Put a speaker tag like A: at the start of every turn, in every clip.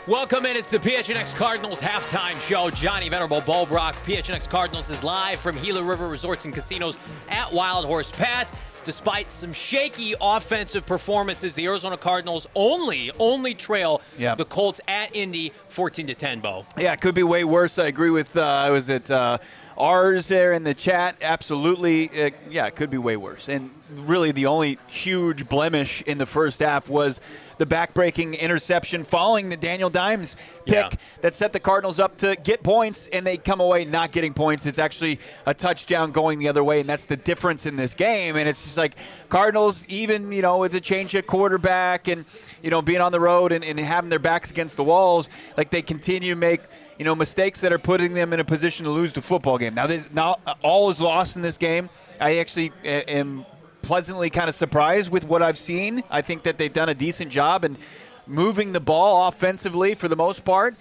A: Welcome in. It's the PHNX Cardinals halftime show. Johnny Venerable, Brack. PHNX Cardinals is live from Gila River Resorts and Casinos at Wild Horse Pass. Despite some shaky offensive performances, the Arizona Cardinals only trail the Colts at Indy 14-10, Bo.
B: Yeah, it could be way worse. I agree with, was it ours there in the chat? Absolutely. It could be way worse. And really the only huge blemish in the first half was the backbreaking interception following the Daniel Dimes pick that set the Cardinals up to get points, and they come away not getting points. It's actually a touchdown going the other way, and that's the difference in this game. And it's just like Cardinals, even, with a change at quarterback and, being on the road and having their backs against the walls, like they continue to make, mistakes that are putting them in a position to lose the football game. Now, not all is lost in this game. I actually am pleasantly kind of surprised with what I've seen. I think that they've done a decent job in moving the ball offensively for the most part.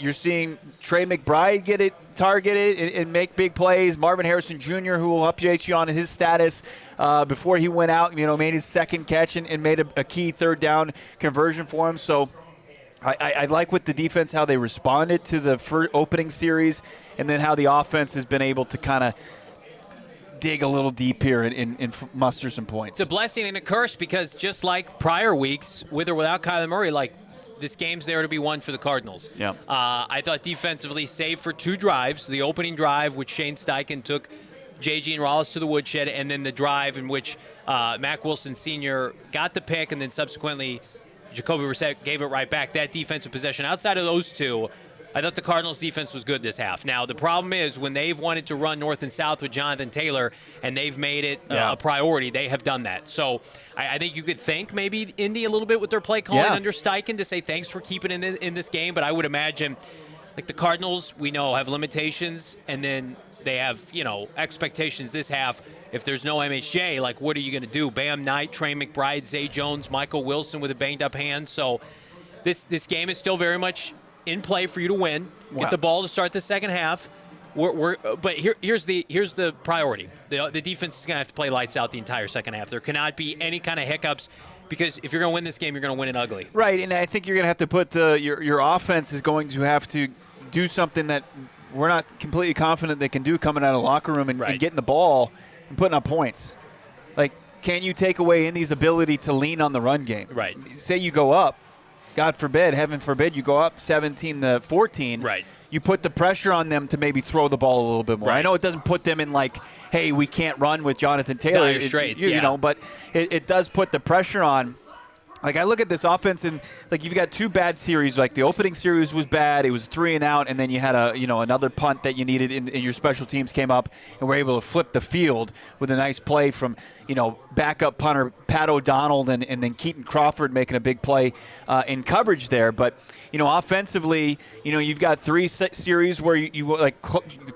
B: You're seeing Trey McBride get it targeted and make big plays. Marvin Harrison Jr., who will update you on his status before he went out, made his second catch and made a key third down conversion for him. So I like with the defense how they responded to the opening series, and then how the offense has been able to kind of dig a little deep here and muster some points.
A: It's a blessing and a curse because just like prior weeks, with or without Kyler Murray, like this game's there to be won for the Cardinals.
B: Yeah.
A: I thought defensively, save for two drives, the opening drive, which Shane Steichen took J.G. and Rollis to the woodshed, and then the drive in which Mack Wilson Sr. got the pick, and then subsequently Jacoby Brissett gave it right back. That defensive possession, outside of those two, I thought the Cardinals' defense was good this half. Now, the problem is when they've wanted to run north and south with Jonathan Taylor and they've made it a priority, they have done that. So I think you could thank maybe Indy a little bit with their play calling under Steichen to say thanks for keeping it in this game. But I would imagine, like the Cardinals, we know have limitations, and then they have, expectations this half. If there's no MHJ, like what are you going to do? Bam Knight, Trey McBride, Zay Jones, Michael Wilson with a banged-up hand. So this game is still very much in play for you to win. Get the ball to start the second half. But here's the priority. The defense is going to have to play lights out the entire second half. There cannot be any kind of hiccups, because if you're going to win this game, you're going to win it ugly.
B: Right, and I think you're going to have to put your offense is going to have to do something that we're not completely confident they can do coming out of the locker room and getting the ball and putting up points. Like, can you take away Indy's ability to lean on the run game?
A: Right.
B: Say you go up, God forbid, heaven forbid, you go up 17-14.
A: Right.
B: You put the pressure on them to maybe throw the ball a little bit more.
A: Right.
B: I know it doesn't put them in like, hey, we can't run with Jonathan Taylor.
A: Dire straits,
B: but it does put the pressure on. Like, I look at this offense, and like you've got two bad series. Like the opening series was bad; it was 3 and out, and then you had another punt that you needed, and your special teams came up and were able to flip the field with a nice play from backup punter Pat O'Donnell, and then Keaton Crawford making a big play in coverage there. But offensively, you've got 3 series where you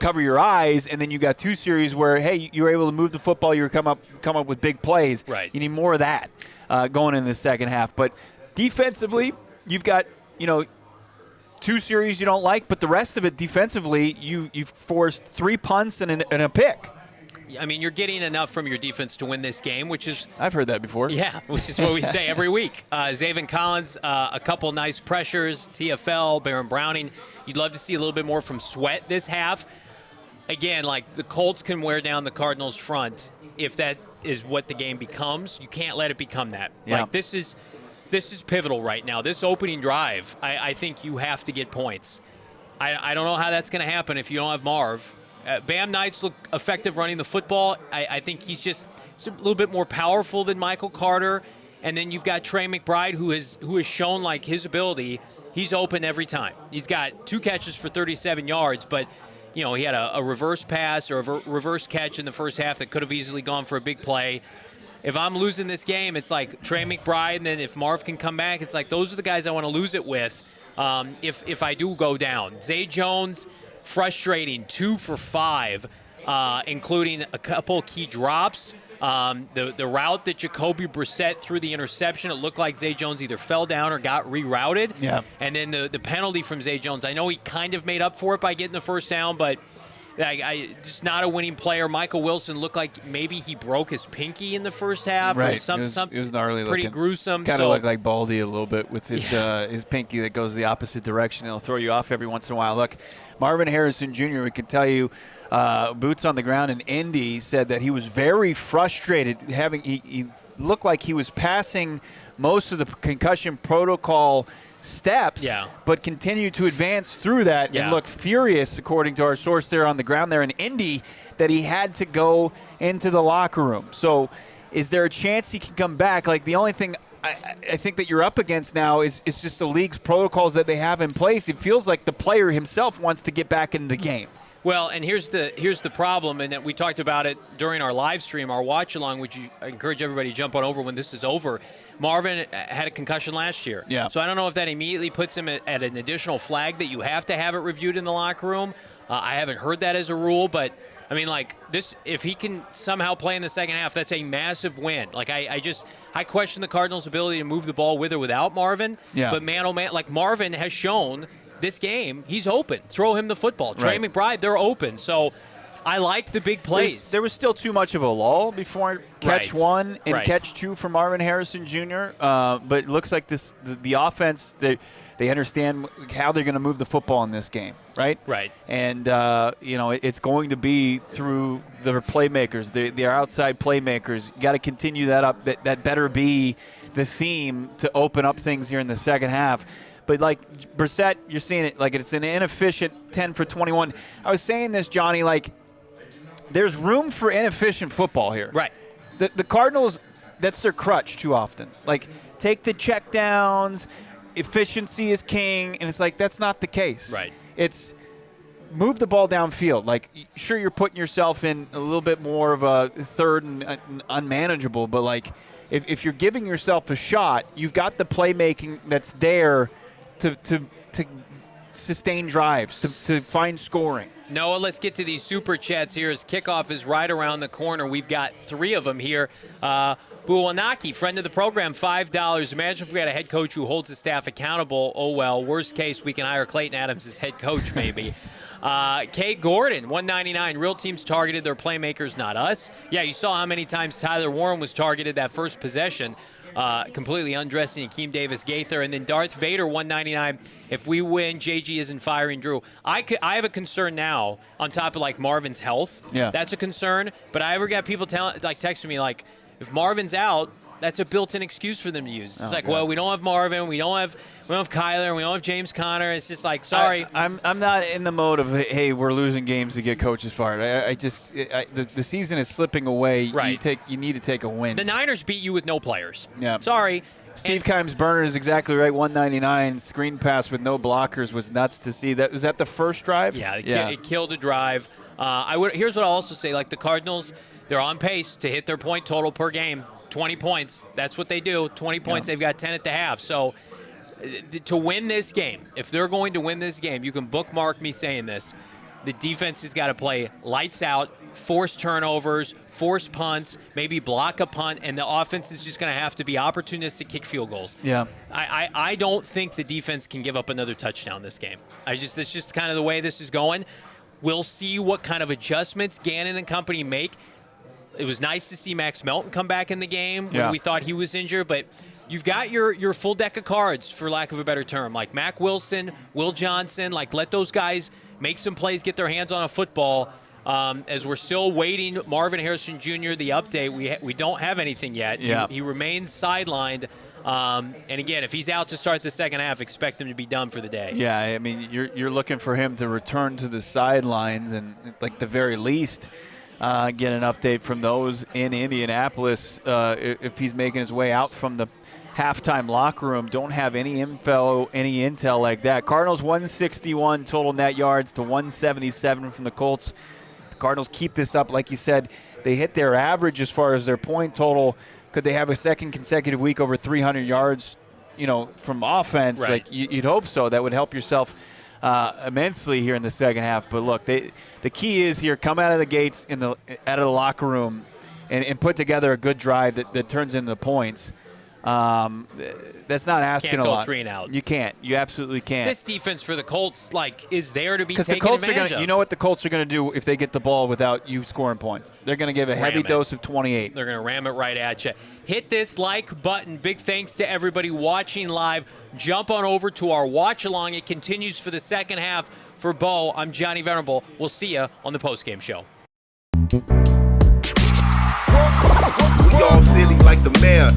B: cover your eyes, and then you got 2 series where hey, you were able to move the football, you were come up with big plays.
A: Right.
B: You need more of that. Going in the second half. But defensively, you've got, 2 series you don't like, but the rest of it defensively, you've forced 3 punts and a pick.
A: I mean, you're getting enough from your defense to win this game, which is...
B: I've heard that before.
A: Yeah, which is what we say every week. Zaven Collins, a couple nice pressures, TFL, Baron Browning. You'd love to see a little bit more from Sweat this half. Again, like the Colts can wear down the Cardinals' front if that is what the game becomes. You can't let it become that.
B: Yeah.
A: Like this is pivotal right now. This opening drive, I think you have to get points. I don't know how that's going to happen if you don't have Marv. Bam Knights look effective running the football. I think he's a little bit more powerful than Michael Carter. And then you've got Trey McBride, who has shown like his ability. He's open every time. He's got 2 catches for 37 yards, but he had a reverse pass or a reverse catch in the first half that could have easily gone for a big play. if I'm losing this game, it's like Trey McBride, and then if Marv can come back, it's like those are the guys I want to lose it with if I do go down. Zay Jones, frustrating, 2 for 5, including a couple key drops. The route that Jacoby Brissett threw the interception, it looked like Zay Jones either fell down or got rerouted.
B: Yeah.
A: And then the penalty from Zay Jones, I know he kind of made up for it by getting the first down, but just not a winning player. Michael Wilson looked like maybe he broke his pinky in the first half.
B: Right.
A: Or
B: it was gnarly
A: pretty
B: looking.
A: gruesome.
B: Kind of looked like Baldy a little bit with his pinky that goes the opposite direction. It'll throw you off every once in a while. Look, Marvin Harrison Jr., we can tell you, boots on the ground in Indy, said that he was very frustrated. He looked like he was passing most of the concussion protocol steps, but continued to advance through that and looked furious, according to our source there on the ground there in Indy, that he had to go into the locker room. So is there a chance he can come back? Like, the only thing I think that you're up against now is just the league's protocols that they have in place. It feels like the player himself wants to get back into the game.
A: Well, and here's the problem, and we talked about it during our live stream, our watch along, which I encourage everybody to jump on over when this is over. Marvin had a concussion last year.
B: Yeah.
A: So I don't know if that immediately puts him at an additional flag that you have to have it reviewed in the locker room. I haven't heard that as a rule, but I mean, like, this, if he can somehow play in the second half, that's a massive win. Like, I question the Cardinals' ability to move the ball with or without Marvin.
B: Yeah.
A: But man, oh man, like, Marvin has shown this game, he's open. Throw him the football. Trey McBride, they're open. So I like the big plays.
B: There was still too much of a lull before catch one and catch two for Marvin Harrison Jr. But it looks like the offense, they understand how they're going to move the football in this game, right?
A: Right.
B: And, it's going to be through their playmakers, their outside playmakers. You got to continue that up. That better be the theme to open up things here in the second half. But, like, Brissett, you're seeing it, like, it's an inefficient 10 for 21. I was saying this, Johnny, like, there's room for inefficient football here.
A: Right.
B: The Cardinals, that's their crutch too often. Like, take the checkdowns, efficiency is king, and it's like, that's not the case.
A: Right.
B: It's move the ball downfield. Like, sure, you're putting yourself in a little bit more of a third and unmanageable, but, like, if you're giving yourself a shot, you've got the playmaking that's there to sustain drives, to find scoring.
A: Noah, let's get to these super chats here as kickoff is right around the corner. We've got 3 of them here. Buwanaki, friend of the program, $5. Imagine if we had a head coach who holds the staff accountable. Oh, well, worst case, we can hire Clayton Adams as head coach maybe. Kate Gordon, $1.99. Real teams targeted their playmakers, not us. Yeah, you saw how many times Tyler Warren was targeted that first possession. Completely undressing Akeem Davis-Gaither. And then Darth Vader, $1.99. If we win, JG isn't firing Drew. I have a concern now on top of, like, Marvin's health.
B: Yeah.
A: That's a concern. But I ever got people texting me, like, if Marvin's out, that's a built-in excuse for them to use. It's like, well, we don't have Marvin, we don't have Kyler, we don't have James Conner. It's just like, sorry.
B: I'm not in the mode of, hey, we're losing games to get coaches fired. The season is slipping away.
A: Right.
B: You need to take a win.
A: The Niners beat you with no players.
B: Yeah.
A: Sorry.
B: Steve Kimes Burner is exactly right. $1.99 screen pass with no blockers was nuts to see. Was that the first drive?
A: Yeah, it killed a drive. Here's what I'll also say: like, the Cardinals, they're on pace to hit their point total per game. 20 points. That's what they do. 20 points. They've got 10 at the half. So to win this game, if they're going to win this game, you can bookmark me saying this. The defense has got to play lights out, force turnovers, force punts, maybe block a punt, and the offense is just going to have to be opportunistic, kick field goals.
B: Yeah.
A: I don't think the defense can give up another touchdown this game. It's just kind of the way this is going. We'll see what kind of adjustments Gannon and company make. It was nice to see Max Melton come back in the game when we thought he was injured, but you've got your full deck of cards, for lack of a better term, like Mac Wilson, Will Johnson. Like, let those guys make some plays, get their hands on a football. As we're still waiting, Marvin Harrison Jr., the update, we don't have anything yet.
B: Yeah.
A: He remains sidelined. And again, if he's out to start the second half, expect him to be done for the day.
B: Yeah, I mean, you're looking for him to return to the sidelines and, like, the very least, get an update from those in Indianapolis if he's making his way out from the halftime locker room. Don't have any intel like that. Cardinals 161 total net yards to 177 from the Colts. The Cardinals keep this up, like you said. They hit their average as far as their point total. Could they have a second consecutive week over 300 yards, from offense?
A: Right.
B: Like you'd hope so. That would help yourself immensely here in the second half. But look, the key is here, come out of the gates out of the locker room and put together a good drive that turns into points. That's not asking a lot.
A: Can't go 3 and out.
B: You can't. You absolutely can't.
A: This defense for the Colts, is there to be taken
B: Because the Colts
A: advantage of.
B: You know what the Colts are going to do if they get the ball without you scoring points? They're going to give a heavy dose of 28.
A: They're going to ram it right at you. Hit this like button. Big thanks to everybody watching live. Jump on over to our watch along. It continues for the second half. For Bo, I'm Johnny Venerable. We'll see you on the postgame show.
C: We all silly like the mayor.